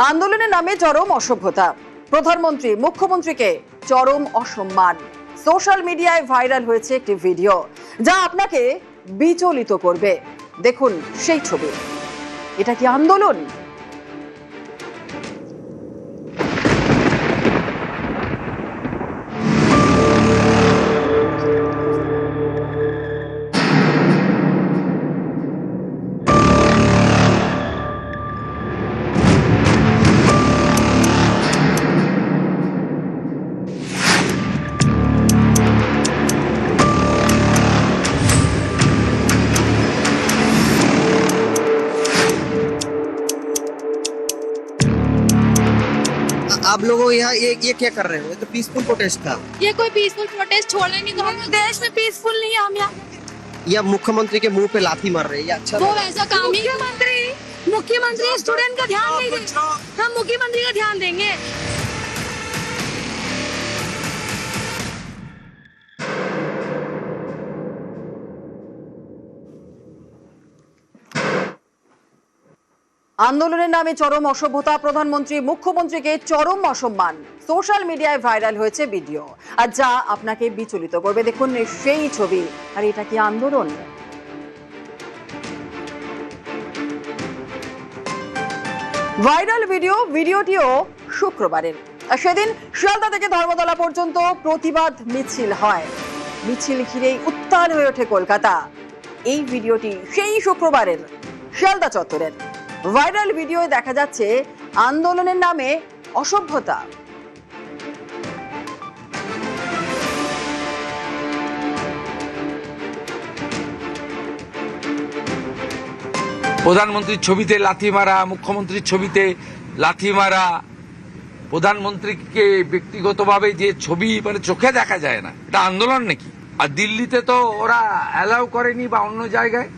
আন্দোলনের নামে চরম অসভ্যতা, প্রধানমন্ত্রী মুখ্যমন্ত্রীকে চরম অসম্মান। সোশ্যাল মিডিয়ায় ভাইরাল হয়েছে একটি ভিডিও যা আপনাকে বিচলিত করবে। দেখুন সেই ছবি। এটা কি আন্দোলন? आप लोगों यहाँ ये क्या कर रहे हो? ये तो पीसफुल प्रोटेस्ट था। ये कोई पीसफुल प्रोटेस्ट छोड़ना नहीं, तो हम देश में पीसफुल नहीं है। हम यहाँ या मुख्यमंत्री के मुंह पे लाथी मार रहे हैं, ये अच्छा वो लग रहा है? ऐसा काम ही मुख्यमंत्री स्टूडेंट का ध्यान नहीं देंगे। हम मुख्यमंत्री का ध्यान देंगे। আন্দোলনের নামে চরম অসভ্যতা, প্রধানমন্ত্রী মুখ্যমন্ত্রীকে চরম অসম্মান। সোশ্যাল মিডিয়ায় ভাইরাল হয়েছে ভিডিও আর যা আপনাকে বিচলিত করবে। দেখুন সেই ছবি। আর এটা কি আন্দোলন? ভাইরাল ভিডিওটিও শুক্রবারের। সেদিন শিয়ালদা থেকে ধর্মতলা পর্যন্ত প্রতিবাদ মিছিল হয়। মিছিল ঘিরেই উত্তাল হয়ে ওঠে কলকাতা। এই ভিডিওটি সেই শুক্রবারের শিয়ালদা চত্বরের। ভাইরাল ভিডিওয় দেখা যাচ্ছে আন্দোলনের নামে অসভ্যতা। প্রধানমন্ত্রীর ছবিতে লাথি মারা, মুখ্যমন্ত্রীর ছবিতে লাথি মারা, প্রধানমন্ত্রীকে ব্যক্তিগতভাবে যে ছবি মানে চোখে দেখা যায় না, এটা আন্দোলন নাকি? আর দিল্লিতে তো ওরা অ্যালাউ করেনি, বা অন্য জায়গায়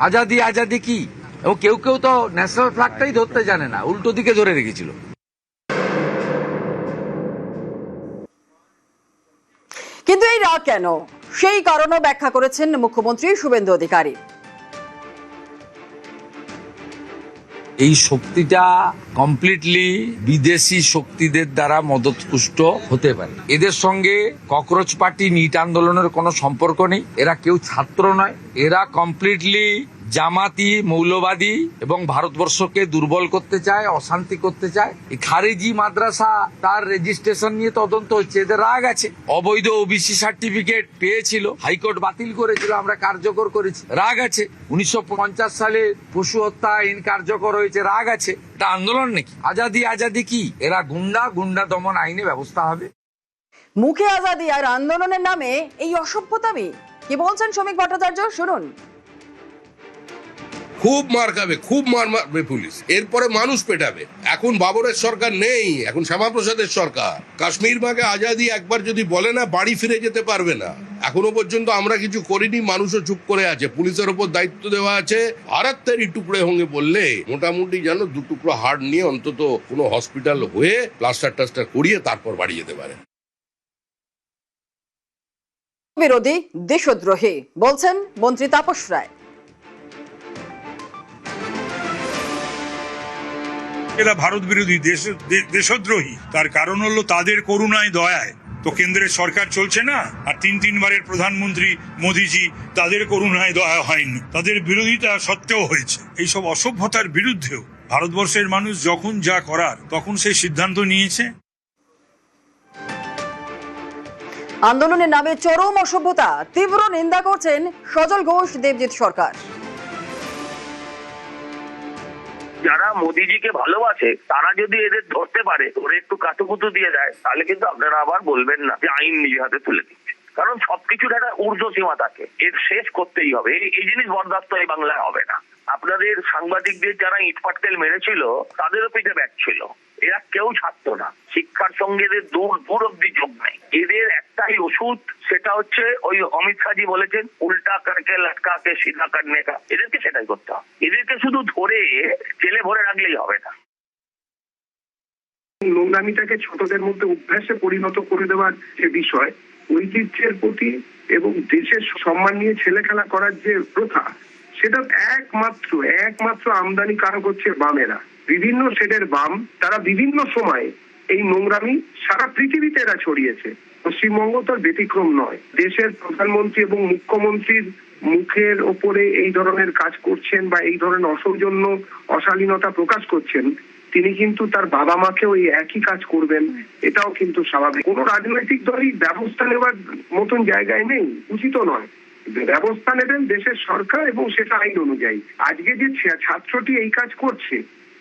আজাদি আজাদি কি, এবং কেউ কেউ তো ন্যাশনাল ফ্ল্যাগটাই ধরতে জানে না, উল্টো দিকে ধরে রেখেছিল। কিন্তু এই রাগ কেন, সেই কারণও ব্যাখ্যা করেছেন মুখ্যমন্ত্রী শুভেন্দু অধিকারী। এই শক্তিটা কমপ্লিটলি বিদেশি শক্তিদের দ্বারা মদতপুষ্ট হতে পারে। এদের সঙ্গে ককরোচ পার্টি নিট আন্দোলনের কোনো সম্পর্ক নেই। এরা কেউ ছাত্র নয়, এরা কমপ্লিটলি জামাতি, মৌলবাদী এবং ভারতবর্ষকে দুর্বল করতে চায়, অশান্তি করতে চায়। এই খারিজি মাদ্রাসা তার রেজিস্ট্রেশন নিয়ে তদন্ত হচ্ছে, এদের রাগ আছে। অবৈধ ওবিসি সার্টিফিকেট পেয়েছিল, হাইকোর্ট বাতিল করেছিল, আমরা কার্যকর করেছি, রাগ আছে। 1950 সালে পশু হত্যা আইন কার্যকর হয়েছে, রাগ আছে। এটা আন্দোলন নাকি? আজাদি আজাদি কি? এরা গুন্ডা দমন আইনে ব্যবস্থা হবে। মুখে আজাদি আর আন্দোলনের নামে এই অসভ্যতামি। কি বলছেন শ্রমিক ভট্টাচার্য, শুনুন। খুব মার খাবে, খুব মারবে পুলিশ, এরপরে মানুষ পেটাবে। এখন বাবরের সরকার নেই, এখন শ্যামাপ্রসাদের সরকার। কাশ্মীর ভাগে আজাদি একবার যদি বলে না, বাড়ি ফিরে যেতে পারবে না। এখনো পর্যন্ত আমরা কিছু করিনি, মানুষও চুপ করে আছে। পুলিশের ওপর দায়িত্ব দেওয়া আছে। হারাত্তারি টুকরে হঙ্গে বললে মোটামুটি যেন 2 টুকরো হাড় নিয়ে অন্তত কোনো হসপিটাল হয়ে প্লাস্টার টাস্টার করিয়ে তারপর বাড়ি যেতে পারে। বিরোধী, দেশদ্রোহী বলছেন মন্ত্রী তাপস রায়। এরা ভারত বিরোধী, দেশদ্রোহী। তার কারণ হলো তাদের করুণায় দয়ায় তো কেন্দ্রের সরকার চলছে না। আর 3 বারের প্রধানমন্ত্রী মোদিজি, তাদের করুণায় দয়া হয়নি, তাদের বিরোধিতা সত্ত্বেও হয়েছে। এইসব অসভ্যতার বিরুদ্ধেও ভারতবর্ষের মানুষ যখন যা করার তখন সেই সিদ্ধান্ত নিয়েছে। আন্দোলনের নামে চরম অসভ্যতা, তীব্র নিন্দা করছেন সজল ঘোষ, দেবজিৎ সরকার। যারা মোদিজিকে ভালোবাসে তারা যদি এদের ধরতে পারে, ওরা একটু কাতুকুতু দিয়ে দেয়, তাহলে কিন্তু আপনারা আবার বলবেন না যে আইন নিজে হাতে তুলে দিচ্ছে। কারণ সবকিছুর একটা ঊর্ধ্ব সীমা থাকে, এর শেষ করতেই হবে। এই জিনিস বরদাস্ত এই বাংলায় হবে না। আপনাদের সাংবাদিকদের যারা ইটপাটকেল মেরেছিল তাদেরও পিঠে ব্যাগ ছিল। এরা কেউ ছাড়তো না। শিক্ষার সঙ্গে এদের দূর অব্দি যোগ নেই। এদের একটাই ওষুধ, সেটা হচ্ছে ওই অমিত শাহজি বলেছেন, উল্টা করকে লটকাকে সিধা করনে কা। এদেরকে সেটাই করতে হবে। এদেরকে শুধু ধরে জেলে ভরে রাখলেই হবে না। নোংরামিটাকে ছোটদের মধ্যে অভ্যাসে পরিণত করে দেওয়ার যে বিষয়, ঐতিহ্যের প্রতি এবং দেশের সম্মান নিয়ে ছেলে খেলা করার যে প্রথা, সেটা একমাত্র আমদানিকারক হচ্ছে বামেরা। বিভিন্ন শেডের বাম, তারা বিভিন্ন সময়ে এই নোংরামি সারা পৃথিবীতে এরা ছড়িয়েছে। পশ্চিমবঙ্গ তার ব্যতিক্রম নয়। দেশের প্রধানমন্ত্রী এবং মুখ্যমন্ত্রীর মুখের ওপরে এই ধরনের কাজ করছেন বা এই ধরনের অসৌজন্য অশালীনতা প্রকাশ করছেন, তিনি কিন্তু তার বাবা মাকেও এই একই কাজ করবেন, এটাও কিন্তু স্বাভাবিক। কোন রাজনৈতিক দলই ব্যবস্থা নেওয়ার মতন জায়গায় নেই, উচিত নয়। ব্যবস্থা নেবেন দেশের সরকার এবং সেটা আইন অনুযায়ী। আজকে যে ছাত্রটি এই কাজ করছে,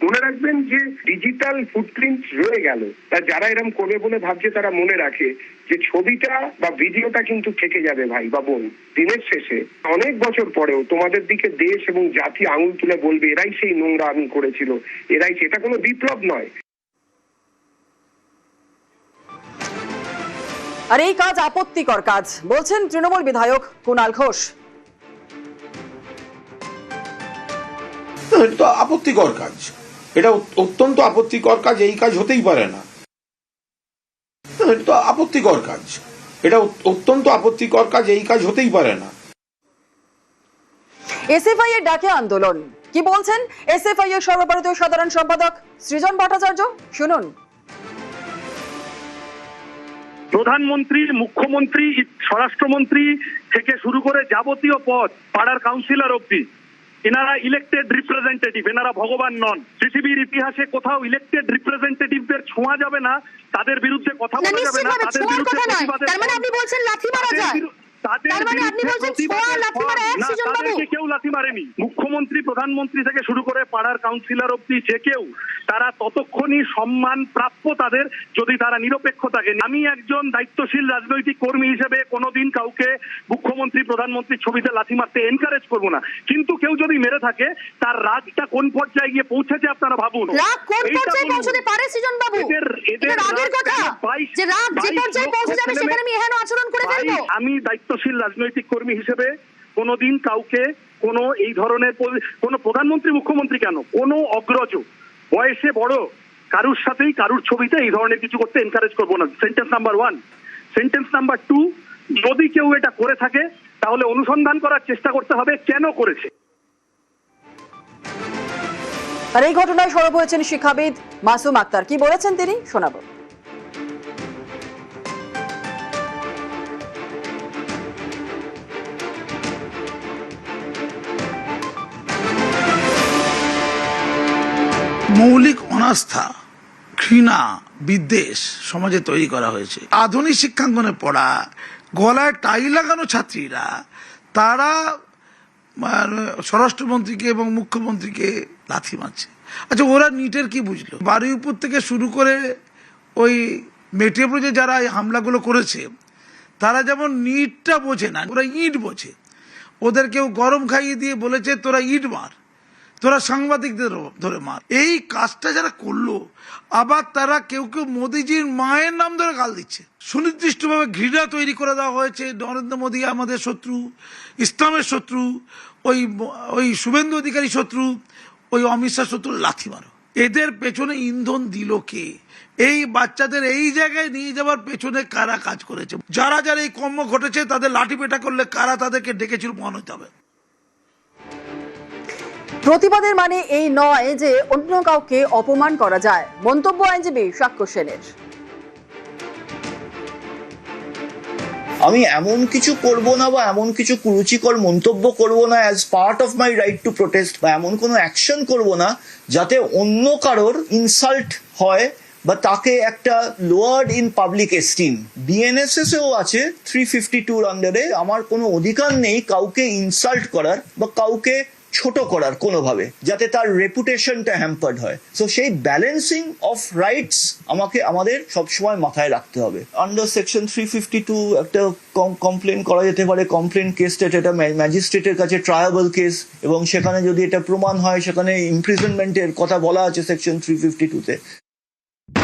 মনে রাখবেন যে ডিজিটাল ফুটপ্রিন্ট রয়ে গেল। যারা এরকম করবে বলে ভাবছে তারা মনে রাখে যে ছবিটা বা ভিডিওটা কিন্তু থেকে যাবে ভাই বা বোন। দিনের শেষে অনেক বছর পরেও তোমাদের দিকে দেশ এবং জাতি আঙুল তুলে বলবে এরাই সেই নোংরা আমি করেছিল, এরাই। সেটা কোনো বিপ্লব নয়। আর এই কাজ আপত্তিকর কাজ বলছেন তৃণমূল বিধায়ক কুণাল ঘোষ। এটা তো আপত্তিকর কাজ, এটা অত্যন্ত আপত্তিকর কাজ, এই কাজ হতেই পারে না। এটা তো আপত্তিকর কাজ, এটা অত্যন্ত আপত্তিকর কাজ, এই কাজ হতেই পারে না। এসএফআই এর ডাকে আন্দোলন, কি বলছেন এসএফআই এর সর্বভারতীয় সাধারণ সম্পাদক সৃজন ভট্টাচার্য, শুনুন। প্রধানমন্ত্রী, মুখ্যমন্ত্রী, স্বরাষ্ট্রমন্ত্রী থেকে শুরু করে যাবতীয় পদ, পাড়ার কাউন্সিলর অব্দি, এনারা ইলেক্টেড রিপ্রেজেন্টেটিভ, এনারা ভগবান নন। পৃথিবীর ইতিহাসে কোথাও ইলেক্টেড রিপ্রেজেন্টেটিভদের ছোঁয়া যাবে না, তাদের বিরুদ্ধে কথা বলা যাবে না, তাদের বিরুদ্ধে প্রতিবাদের তাদেরকে কেউ লাথি মারেনি। মুখ্যমন্ত্রী, প্রধানমন্ত্রী থেকে শুরু করে পাড়ার কাউন্সিলর অব্দি যে কেউ, তারা ততক্ষণই সম্মান প্রাপ্য তাদের যদি তারা নিরপেক্ষ থাকে। আমি একজন দায়িত্বশীল রাজনৈতিক কর্মী হিসেবে কোনোদিন কাউকে মুখ্যমন্ত্রী, প্রধানমন্ত্রীর ছবিতে লাথি মারতে এনকারেজ করবো না, কিন্তু কেউ যদি মেরে থাকে তার রাগটা কোন পর্যায়ে গিয়ে পৌঁছেছে আপনারা ভাবুন। আমি দায়িত্বশীল রাজনৈতিক কর্মী হিসেবে কোনোদিন কাউকে কোনো এই ধরনের কোনো প্রধানমন্ত্রী, মুখ্যমন্ত্রী কেন, কোনো অগ্রজ, বয়সে বড় কারুর সাথেই কারুর ছবিতে এই ধরনের কিছু করতে এনকারেজ করবো না। Sentence number 1। সেন্টেন্স নাম্বার 2, যদি কেউ এটা করে থাকে তাহলে অনুসন্ধান করার চেষ্টা করতে হবে কেন করেছে। আর এই ঘটনায় সরব হয়েছেন শিক্ষাবিদ মাসুম আক্তার, কি বলেছেন তিনি, শোনাবো। মৌলিক অনাস্থা, ঘৃণা, বিদ্বেষ সমাজে তৈরি করা হয়েছে। আধুনিক শিক্ষাঙ্গনে পড়া, গলায় টাই লাগানো ছাত্রীরা, তারা স্বরাষ্ট্রমন্ত্রীকে এবং মুখ্যমন্ত্রীকে লাথি মারছে। আচ্ছা, ওরা নিটের কি বুঝলো? বারুইপুর থেকে শুরু করে ওই মেটেপুরে যারা এই হামলাগুলো করেছে, তারা যেমন নিটটা বোঝে না, ওরা ইট বোঝে। ওদের কেউ গরম খাইয়ে দিয়ে বলেছে তোরা ইট মার, তোরা সাংবাদিকদের ধরে মার। এই কাজটা যারা করলো, আবার তারা কেউ কেউ মোদিজির মায়ের নাম ধরে গাল দিচ্ছে। সুনির্দিষ্টভাবে ঘৃণা তৈরি করে দেওয়া হয়েছে। নরেন্দ্র মোদী আমাদের শত্রু, ইসলামের শত্রু, ওই শুভেন্দু অধিকারী শত্রু, ওই অমিত শাহ শত্রু, লাথি মারো। এদের পেছনে ইন্ধন দিল কে? এই বাচ্চাদের এই জায়গায় নিয়ে যাওয়ার পেছনে কারা কাজ করেছে? যারা যারা এই কর্ম ঘটেছে তাদের লাঠি পেটা করলে কারা তাদেরকে ডেকেছিল প্রমাণ হতে হবে। প্রতিবাদের মানে এই নয় যে অন্য কাউকে অপমান করা যায়, মন্তব্য আইনজীবী সাক্ষ্য সেনের। আমি এমন কিছু করব না বা এমন কিছু কুরুচিকর মন্তব্য করব না as part of my right two protest, বা এমন কোনো অ্যাকশন করব না যাতে অন্য কারোর ইনসাল্ট হয় বা তাকে একটা lowered in public esteem. BNSS এও আছে 352 আন্ডারে। আমার কোনো অধিকার নেই কাউকে ইনসাল্ট করার বা কাউকে ছোট করার কোনোভাবে, যাতে তার রেপুটেশনটা হ্যাম্পার্ড হয়। সো সেই ব্যালেন্সিং অফ রাইটস আমাদের সবসময় মাথায় রাখতে হবে। আন্ডার সেকশন 352 একটা কমপ্লেন করা যেতে পারে, কমপ্লেন কেসটা এটা ম্যাজিস্ট্রেটের কাছে ট্রায়াবল কেস, এবং সেখানে যদি এটা প্রমাণ হয় সেখানে ইমপ্রিজনমেন্টের কথা বলা আছে সেকশন 352-তে।